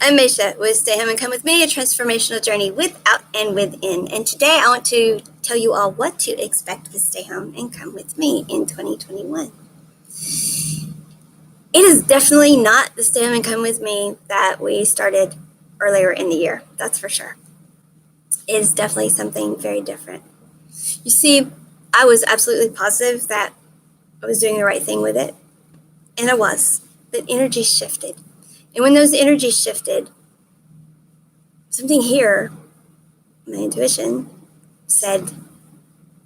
I'm Maysha with Stay Home and Come With Me, a transformational journey without and within. And today I want to tell you all what to expect with Stay Home and Come With Me in 2021. It is definitely not the Stay Home and Come With Me that we started earlier in the year, that's for sure. It is definitely something very different. You see, I was absolutely positive that I was doing the right thing with it, and I was, but energy shifted. And when those energies shifted, something here, my intuition, said,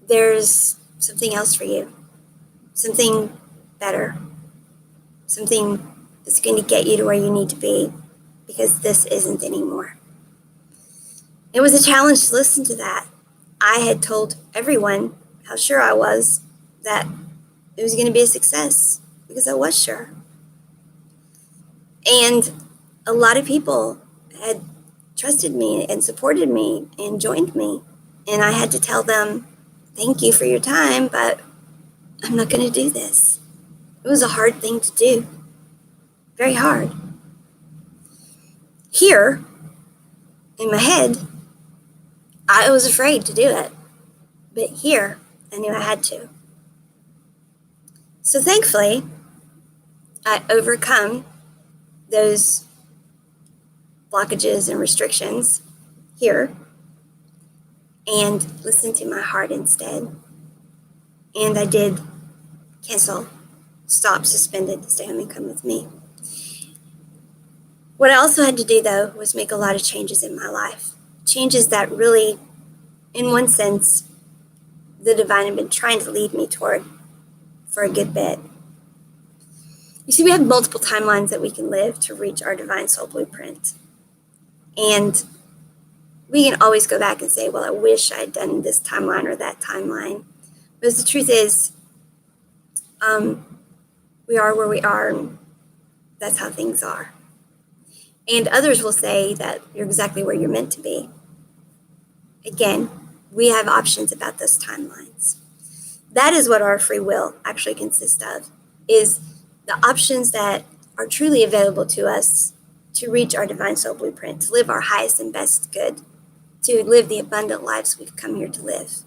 there's something else for you, something better, something that's going to get you to where you need to be, because this isn't anymore. It was a challenge to listen to that. I had told everyone how sure I was that it was going to be a success, because I was sure. And a lot of people had trusted me and supported me and joined me. And I had to tell them, thank you for your time, but I'm not going to do this. It was a hard thing to do. Very hard. Here, in my head, I was afraid to do it. But here, I knew I had to. So thankfully, I overcome those blockages and restrictions here and listened to my heart instead. And I did cancel, stop, suspended, stay home and come with me. What I also had to do, though, was make a lot of changes in my life. Changes that really, in one sense, the divine had been trying to lead me toward for a good bit. You see, we have multiple timelines that we can live to reach our divine soul blueprint. And we can always go back and say, well, I wish I had done this timeline or that timeline. But the truth is, we are where we are, and that's how things are. And others will say that you're exactly where you're meant to be. Again, we have options about those timelines. That is what our free will actually consists of, is the options that are truly available to us to reach our divine soul blueprint, to live our highest and best good, to live the abundant lives we've come here to live.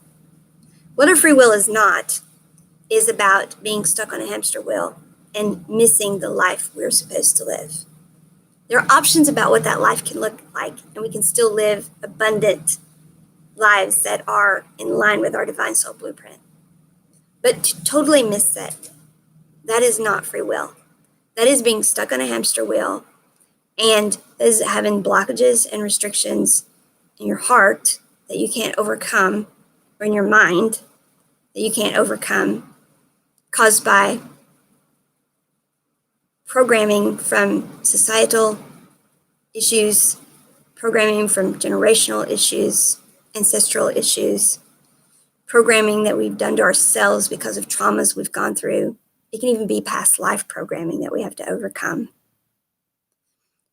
What our free will is not is about being stuck on a hamster wheel and missing the life we're supposed to live. There are options about what that life can look like, and we can still live abundant lives that are in line with our divine soul blueprint. But to totally miss that is not free will. That is being stuck on a hamster wheel, and that is having blockages and restrictions in your heart that you can't overcome, or in your mind that you can't overcome, caused by programming from societal issues, programming from generational issues, ancestral issues, programming that we've done to ourselves because of traumas we've gone through. It can even be past life programming that we have to overcome.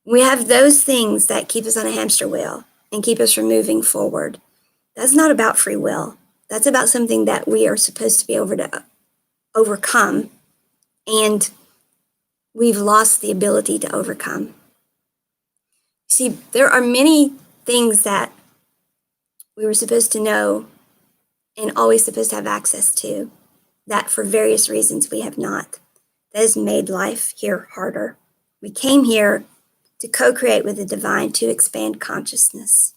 We have those things that keep us on a hamster wheel and keep us from moving forward. That's not about free will. That's about something that we are supposed to be able to overcome, and we've lost the ability to overcome. See, there are many things that we were supposed to know and always supposed to have access to that for various reasons we have not. That has made life here harder. We came here to co-create with the divine, to expand consciousness.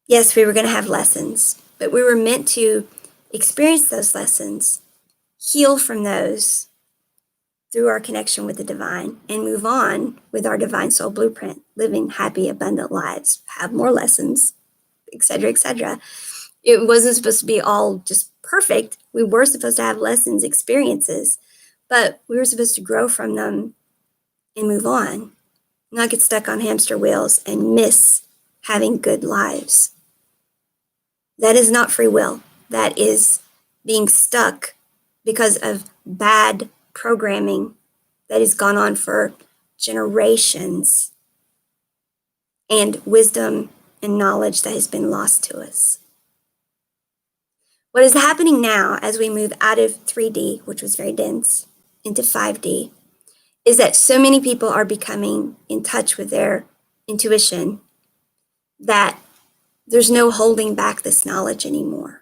Yes, we were going to have lessons, but we were meant to experience those lessons, heal from those through our connection with the divine, and move on with our divine soul blueprint, living happy, abundant lives, have more lessons, etc., etc. It wasn't supposed to be all just perfect. We were supposed to have lessons, experiences, but we were supposed to grow from them and move on, not get stuck on hamster wheels and miss having good lives. That is not free will. That is being stuck because of bad programming that has gone on for generations, and wisdom and knowledge that has been lost to us. What is happening now as we move out of 3D, which was very dense, into 5D, is that so many people are becoming in touch with their intuition that there's no holding back this knowledge anymore.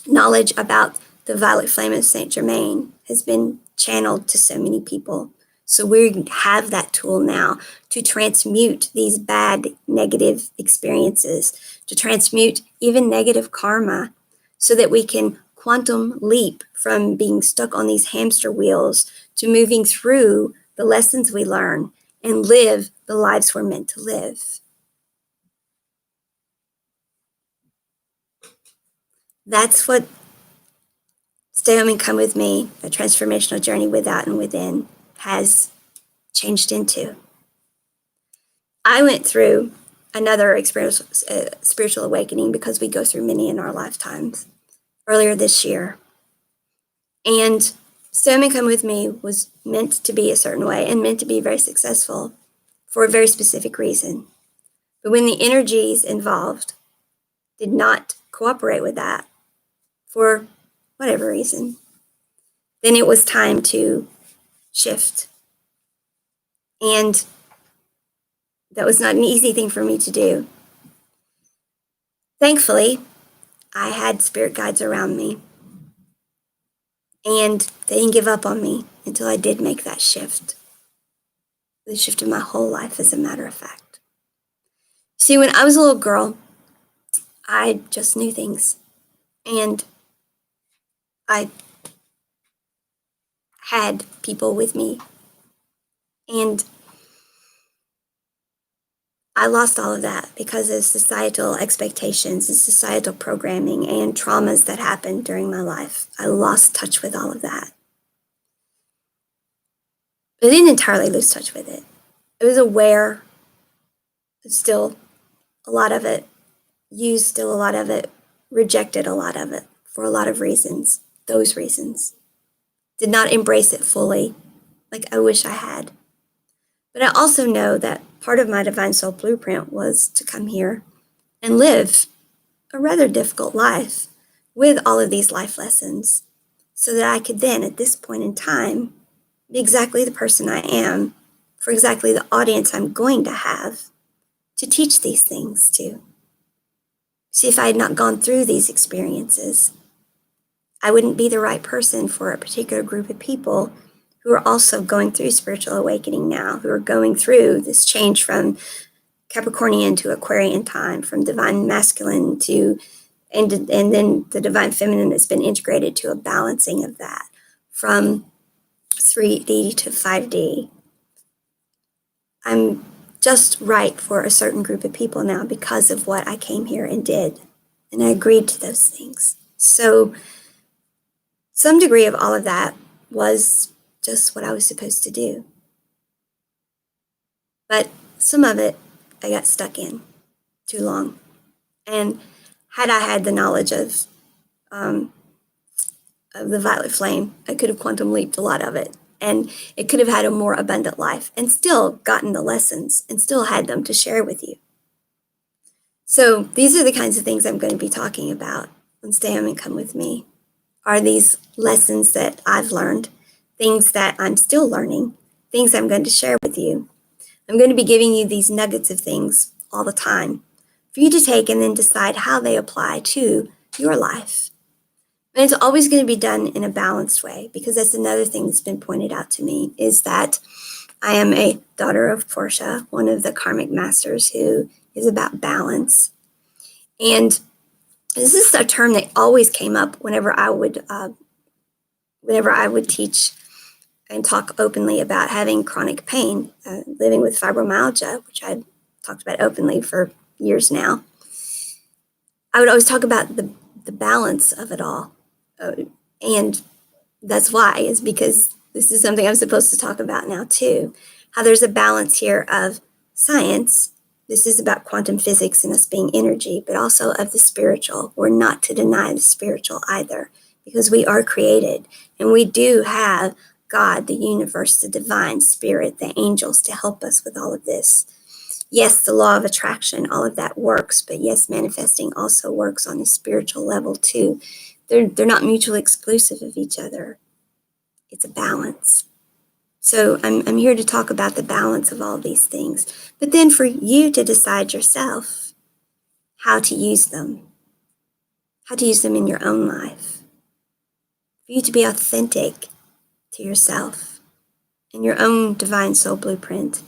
Knowledge about the violet flame of Saint Germain has been channeled to so many people. So we have that tool now to transmute these bad, negative experiences, to transmute even negative karma, so that we can quantum leap from being stuck on these hamster wheels to moving through the lessons we learn and live the lives we're meant to live. That's what Stay Home and Come With Me, a transformational journey without and within, has changed into. I went through another spiritual awakening, because we go through many in our lifetimes, earlier this year. And Stay Home and Come With Me was meant to be a certain way and meant to be very successful for a very specific reason. But when the energies involved did not cooperate with that for whatever reason, then it was time to shift. And that was not an easy thing for me to do. Thankfully, I had spirit guides around me, and they didn't give up on me until I did make that shift. The shift of my whole life, as a matter of fact. See, when I was a little girl, I just knew things, and I had people with me, and I lost all of that because of societal expectations and societal programming and traumas that happened during my life. I lost touch with all of that. But I didn't entirely lose touch with it. I was aware, still a lot of it, used still a lot of it, rejected a lot of it for a lot of reasons, those reasons. Did not embrace it fully like I wish I had. But I also know that part of my divine soul blueprint was to come here and live a rather difficult life with all of these life lessons, so that I could then, at this point in time, be exactly the person I am for exactly the audience I'm going to have to teach these things to. See, if I had not gone through these experiences, I wouldn't be the right person for a particular group of people who are also going through spiritual awakening now, who are going through this change from Capricornian to Aquarian time, from divine masculine to, and then the divine feminine has been integrated to a balancing of that, from 3D to 5D. I'm just right for a certain group of people now because of what I came here and did, and I agreed to those things. So some degree of all of that was just what I was supposed to do. But some of it I got stuck in too long. And had I had the knowledge of the violet flame, I could have quantum leaped a lot of it. And it could have had a more abundant life and still gotten the lessons and still had them to share with you. So these are the kinds of things I'm going to be talking about on Stay Home and Come With Me. Are these lessons that I've learned, things that I'm still learning, things I'm going to share with you. I'm going to be giving you these nuggets of things all the time for you to take and then decide how they apply to your life. And it's always going to be done in a balanced way, because that's another thing that's been pointed out to me, is that I am a daughter of Portia, one of the karmic masters who is about balance. And this is a term that always came up whenever I would teach and talk openly about having chronic pain, living with fibromyalgia, which I've talked about openly for years now. I would always talk about the balance of it all. And that's why, is because this is something I'm supposed to talk about now too, how there's a balance here of science. This is about quantum physics and us being energy, but also of the spiritual. We're not to deny the spiritual either, because we are created and we do have God, the universe, the divine spirit, the angels to help us with all of this. Yes, the law of attraction, all of that works, but yes, manifesting also works on a spiritual level too. They're not mutually exclusive of each other. It's a balance. So I'm here to talk about the balance of all these things, but then for you to decide yourself how to use them in your own life, for you to be authentic to yourself and your own divine soul blueprint,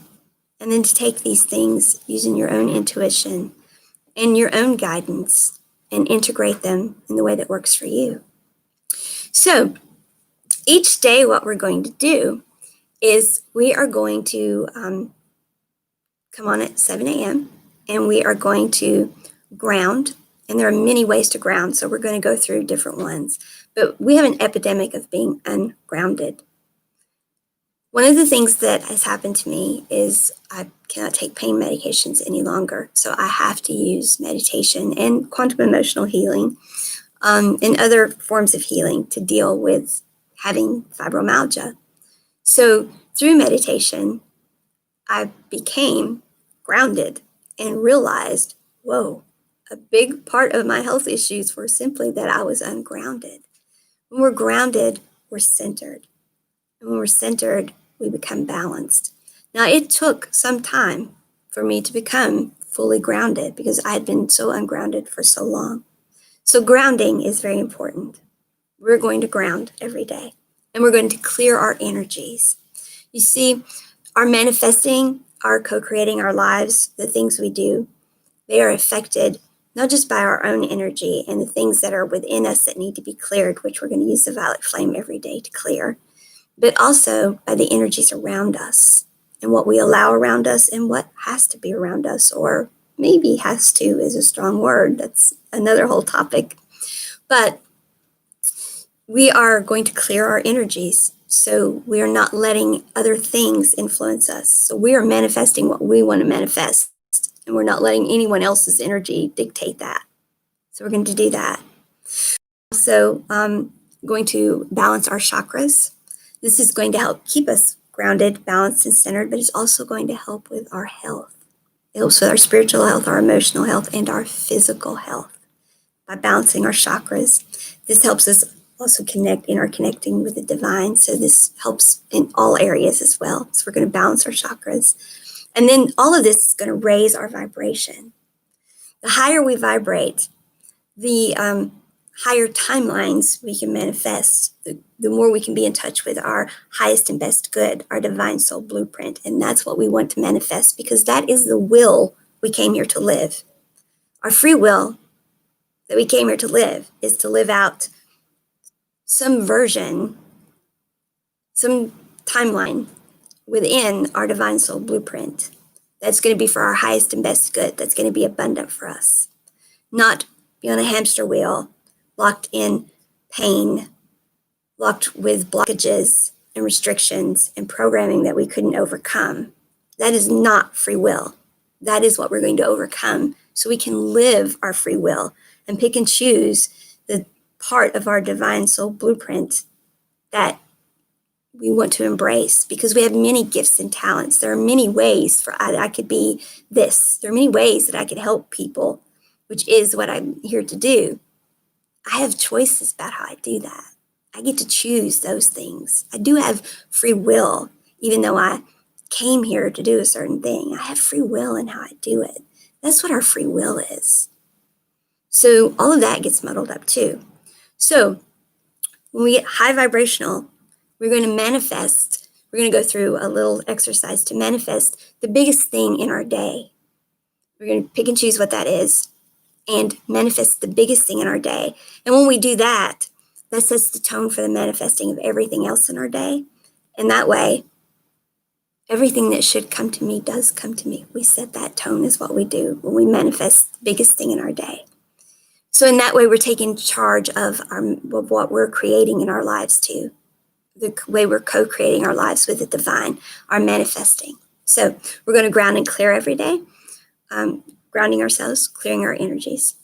and then to take these things using your own intuition and your own guidance and integrate them in the way that works for you. So each day, what we're going to do is we are going to come on at 7 a.m. and we are going to ground. And there are many ways to ground, so we're going to go through different ones. But we have an epidemic of being ungrounded. One of the things that has happened to me is I cannot take pain medications any longer. So I have to use meditation and quantum emotional healing and other forms of healing to deal with having fibromyalgia. So through meditation, I became grounded and realized, whoa, a big part of my health issues were simply that I was ungrounded. When we're grounded, we're centered. And when we're centered, we become balanced. Now, it took some time for me to become fully grounded because I had been so ungrounded for so long. So grounding is very important. We're going to ground every day, and we're going to clear our energies. You see, our manifesting, our co-creating our lives, the things we do, they are affected not just by our own energy and the things that are within us that need to be cleared, which we're going to use the violet flame every day to clear, but also by the energies around us and what we allow around us and what has to be around us, or maybe has to is a strong word. That's another whole topic. But we are going to clear our energies. So we are not letting other things influence us. So we are manifesting what we want to manifest, and we're not letting anyone else's energy dictate that. So we're going to do that. Also, going to balance our chakras. This is going to help keep us grounded, balanced, and centered, but it's also going to help with our health. It helps with our spiritual health, our emotional health, and our physical health by balancing our chakras. This helps us also connect in our connecting with the divine. So this helps in all areas as well. So we're going to balance our chakras. And then all of this is going to raise our vibration. The higher we vibrate, the higher timelines we can manifest, the more we can be in touch with our highest and best good, our divine soul blueprint. And that's what we want to manifest, because that is the will we came here to live. Our free will that we came here to live is to live out some version, some timeline within our divine soul blueprint that's going to be for our highest and best good, that's going to be abundant for us. Not be on a hamster wheel, locked in pain, locked with blockages and restrictions and programming that we couldn't overcome. That is not free will. That is what we're going to overcome so we can live our free will and pick and choose the part of our divine soul blueprint that we want to embrace, because we have many gifts and talents. There are many ways for I could be this. There are many ways that I could help people, which is what I'm here to do. I have choices about how I do that. I get to choose those things. I do have free will, even though I came here to do a certain thing. I have free will in how I do it. That's what our free will is. So all of that gets muddled up too. So when we get high vibrational, we're going to manifest. We're going to go through a little exercise to manifest the biggest thing in our day. We're going to pick and choose what that is and manifest the biggest thing in our day. And when we do that, that sets the tone for the manifesting of everything else in our day. And that way, everything that should come to me does come to me. We set that tone is what we do when we manifest the biggest thing in our day. So in that way, we're taking charge of what we're creating in our lives too. The way we're co-creating our lives with the divine, our manifesting. So we're going to ground and clear every day, grounding ourselves, clearing our energies.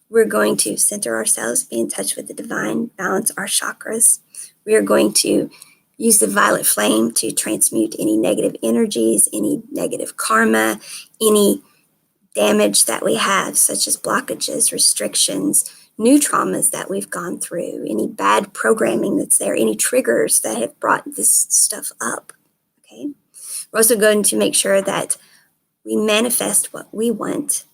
We're going to center ourselves, be in touch with the divine, balance our chakras. We are going to use the violet flame to transmute any negative energies, any negative karma, any damage that we have, such as blockages, restrictions, new traumas that we've gone through, any bad programming that's there, any triggers that have brought this stuff up. We're also going to make sure that we manifest what we want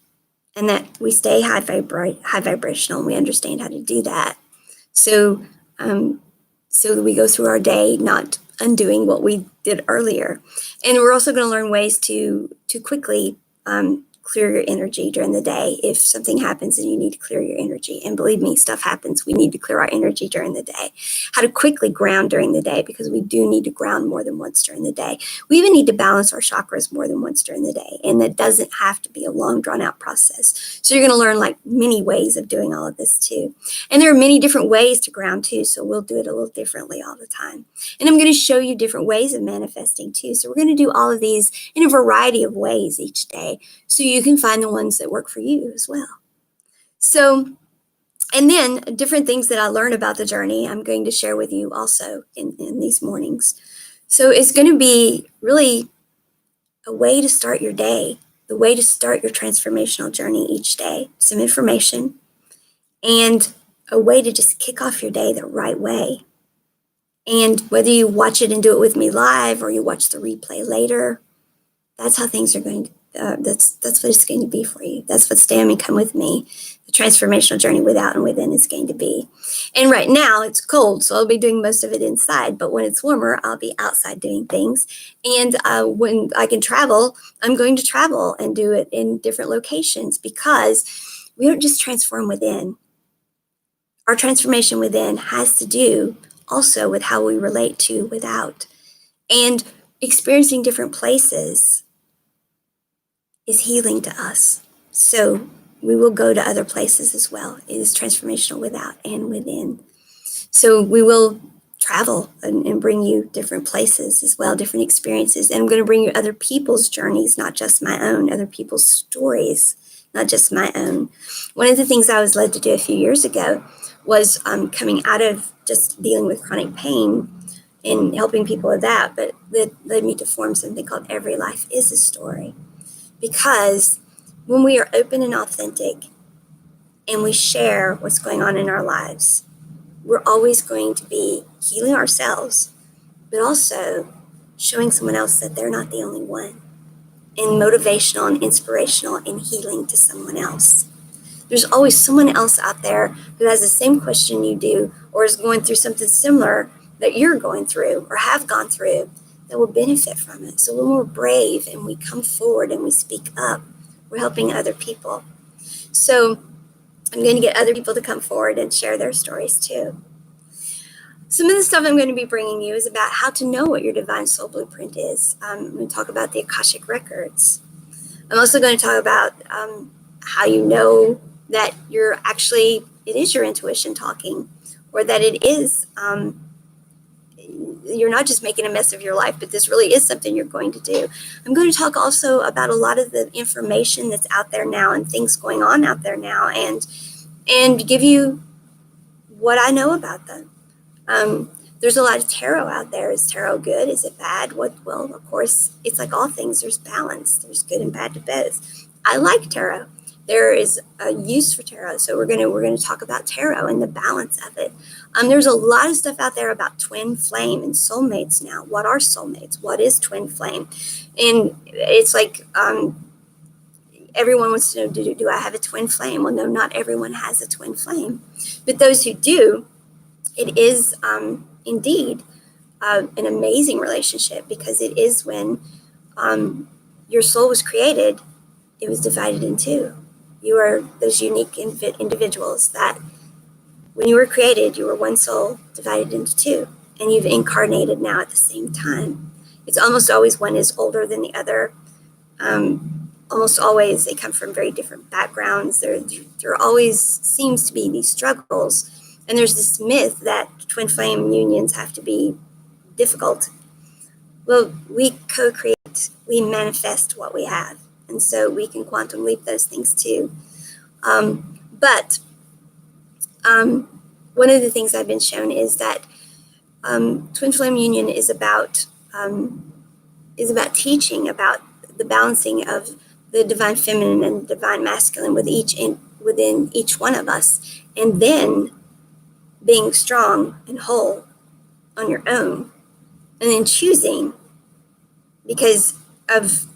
and that we stay high vibrational, and we understand how to do that. So, so that we go through our day not undoing what we did earlier. And we're also going to learn ways to quickly clear your energy during the day if something happens and you need to clear your energy. And believe me, stuff happens. We need to clear our energy during the day. How to quickly ground during the day, because we do need to ground more than once during the day. We even need to balance our chakras more than once during the day. And that doesn't have to be a long, drawn out process. So you're going to learn like many ways of doing all of this too. And there are many different ways to ground too. So we'll do it a little differently all the time. And I'm going to show you different ways of manifesting too. So we're going to do all of these in a variety of ways each day, so you can find the ones that work for you as well. So, and then different things that I learn about the journey, I'm going to share with you also in these mornings. So it's going to be really a way to start your day, the way to start your transformational journey each day, some information, and a way to just kick off your day the right way. And whether you watch it and do it with me live or you watch the replay later, that's how things are going to, that's what it's going to be for you. That's what Stay and Come With Me, the transformational journey without and within, is going to be. And right now it's cold, so I'll be doing most of it inside. But when it's warmer, I'll be outside doing things. And when I can travel, I'm going to travel and do it in different locations, because we don't just transform within. Our transformation within has to do also with how we relate to without. And experiencing different places is healing to us. So we will go to other places as well. It is transformational without and within. So we will travel and bring you different places as well, different experiences. And I'm going to bring you other people's journeys, not just my own, other people's stories, not just my own. One of the things I was led to do a few years ago was coming out of just dealing with chronic pain and helping people with that, but that led me to form something called Every Life is a Story. Because when we are open and authentic and we share what's going on in our lives, we're always going to be healing ourselves, but also showing someone else that they're not the only one, and motivational and inspirational and healing to someone else. There's always someone else out there who has the same question you do, or is going through something similar that you're going through or have gone through, that will benefit from it. So when we're brave and we come forward and we speak up, we're helping other people. So I'm going to get other people to come forward and share their stories too. Some of the stuff I'm going to be bringing you is about how to know what your divine soul blueprint is. I'm going to talk about the Akashic records. I'm also going to talk about how you know that it is your intuition talking, or that it is, you're not just making a mess of your life, but this really is something you're going to do. I'm going to talk also about a lot of the information that's out there now and things going on out there now, and give you what I know about them. There's a lot of tarot out there. Is tarot good? Is it bad? Well, of course, it's like all things. There's balance. There's good and bad to both. I like tarot. There is a use for tarot. So we're gonna talk about tarot and the balance of it. There's a lot of stuff out there about twin flame and soulmates now. What are soulmates? What is twin flame? And it's like everyone wants to know, do I have a twin flame? Well, no, not everyone has a twin flame. But those who do, it is indeed an amazing relationship, because it is when your soul was created, it was divided in two. You are those unique individuals that when you were created, you were one soul divided into two, and you've incarnated now at the same time. It's almost always one is older than the other. Almost always they come from very different backgrounds. There always seems to be these struggles. And there's this myth that twin flame unions have to be difficult. Well, we co-create, we manifest what we have. And so we can quantum leap those things too. But one of the things I've been shown is that twin flame union is about teaching about the balancing of the divine feminine and the divine masculine within each one of us, and then being strong and whole on your own, and then choosing, because of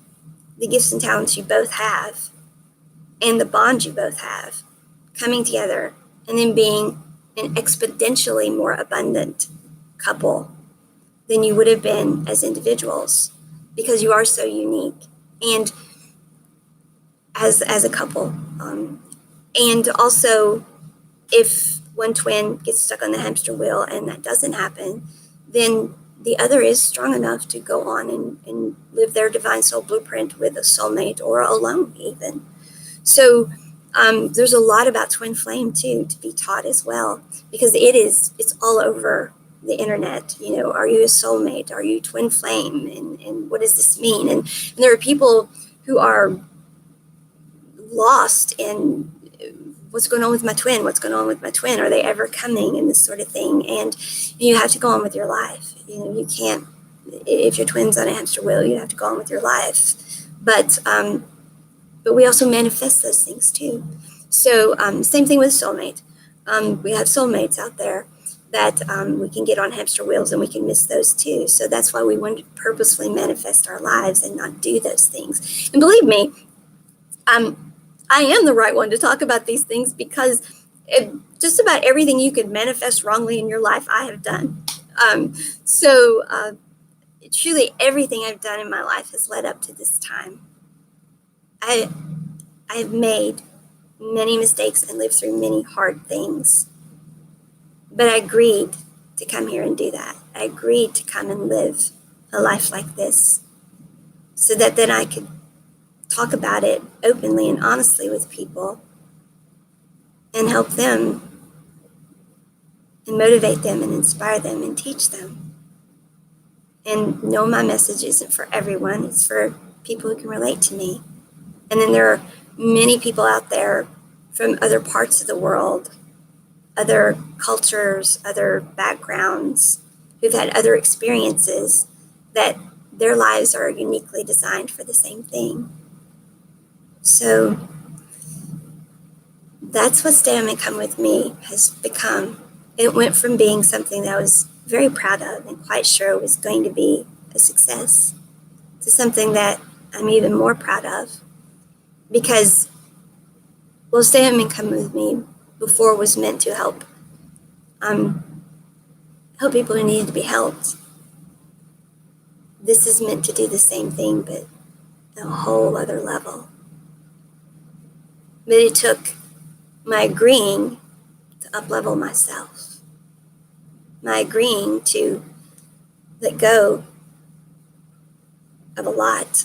the gifts and talents you both have and the bond you both have coming together and then being an exponentially more abundant couple than you would have been as individuals, because you are so unique and as a couple. And also, if one twin gets stuck on the hamster wheel and that doesn't happen, then the other is strong enough to go on and live their divine soul blueprint with a soulmate or alone even. So there's a lot about twin flame too to be taught as well, because it's all over the internet. Are you a soulmate? Are you twin flame? And what does this mean? And there are people who are lost in what's going on with my twin? What's going on with my twin? Are they ever coming? And this sort of thing. And you have to go on with your life. You can't, if your twin's on a hamster wheel, you have to go on with your life. But we also manifest those things too. So same thing with soulmate. We have soulmates out there that we can get on hamster wheels and we can miss those too. So that's why we want to purposefully manifest our lives and not do those things. And believe me, I am the right one to talk about these things, because just about everything you could manifest wrongly in your life, I have done. So truly everything I've done in my life has led up to this time. I've made many mistakes and lived through many hard things, but I agreed to come here and do that. I agreed to come and live a life like this so that then I could talk about it openly and honestly with people and help them and motivate them and inspire them and teach them. And no, my message isn't for everyone. It's for people who can relate to me. And then there are many people out there from other parts of the world, other cultures, other backgrounds, who've had other experiences that their lives are uniquely designed for the same thing. So that's what Stay Home and Come With Me has become. It went from being something that I was very proud of and quite sure was going to be a success to something that I'm even more proud of, because, well, Stay Home and Come With Me before was meant to help people who needed to be helped. This is meant to do the same thing, but at a whole other level. But it took my agreeing to uplevel myself, my agreeing to let go of a lot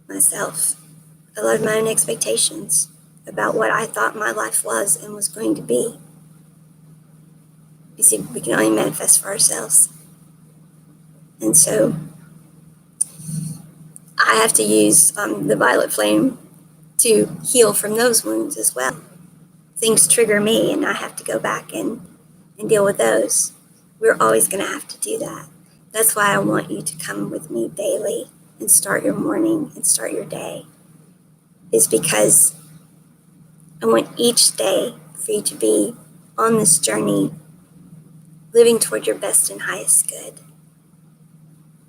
myself, a lot of my own expectations about what I thought my life was and was going to be. You see, we can only manifest for ourselves. And so I have to use the violet flame to heal from those wounds as well. Things trigger me and I have to go back and deal with those. We're always going to have to do that. That's why I want you to come with me daily and start your morning and start your day, is because I want each day for you to be on this journey, living toward your best and highest good,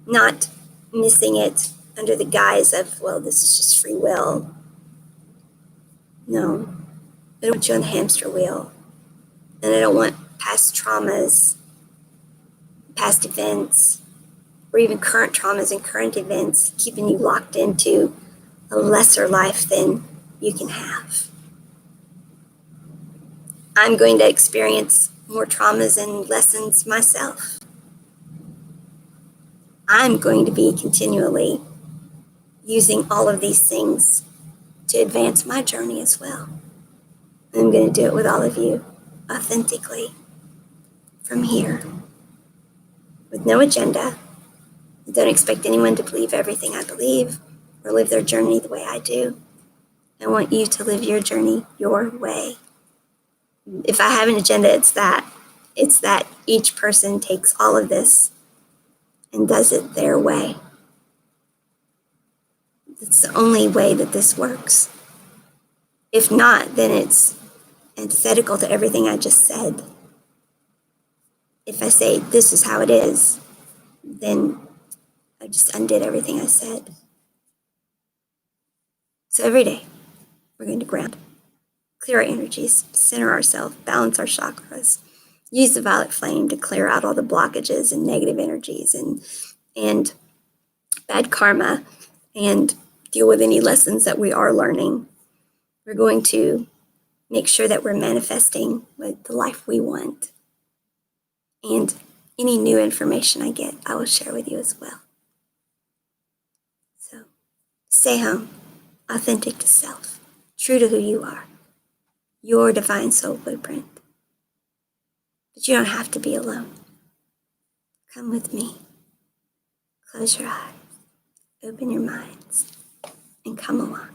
not missing it under the guise of, well, this is just free will. No, I don't want you on the hamster wheel. And I don't want past traumas, past events, or even current traumas and current events keeping you locked into a lesser life than you can have. I'm going to experience more traumas and lessons myself. I'm going to be continually using all of these things to advance my journey as well. I'm going to do it with all of you, authentically, from here, with no agenda. I don't expect anyone to believe everything I believe or live their journey the way I do. I want you to live your journey your way. If I have an agenda, it's that each person takes all of this and does it their way. It's the only way that this works. If not, then it's antithetical to everything I just said. If I say this is how it is, then I just undid everything I said. So every day, we're going to ground, clear our energies, center ourselves, balance our chakras, use the violet flame to clear out all the blockages and negative energies and bad karma, and deal with any lessons that we are learning. We're going to make sure that we're manifesting with the life we want. And any new information I get, I will share with you as well. So stay home, authentic to self, true to who you are, your divine soul blueprint. But you don't have to be alone. Come with me. Close your eyes, open your minds, and come along.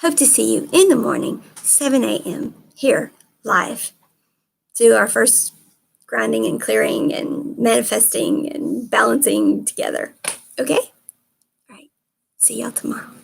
Hope to see you in the morning, 7 a.m. here live. Do our first grounding and clearing and manifesting and balancing together. Okay? All right. See y'all tomorrow.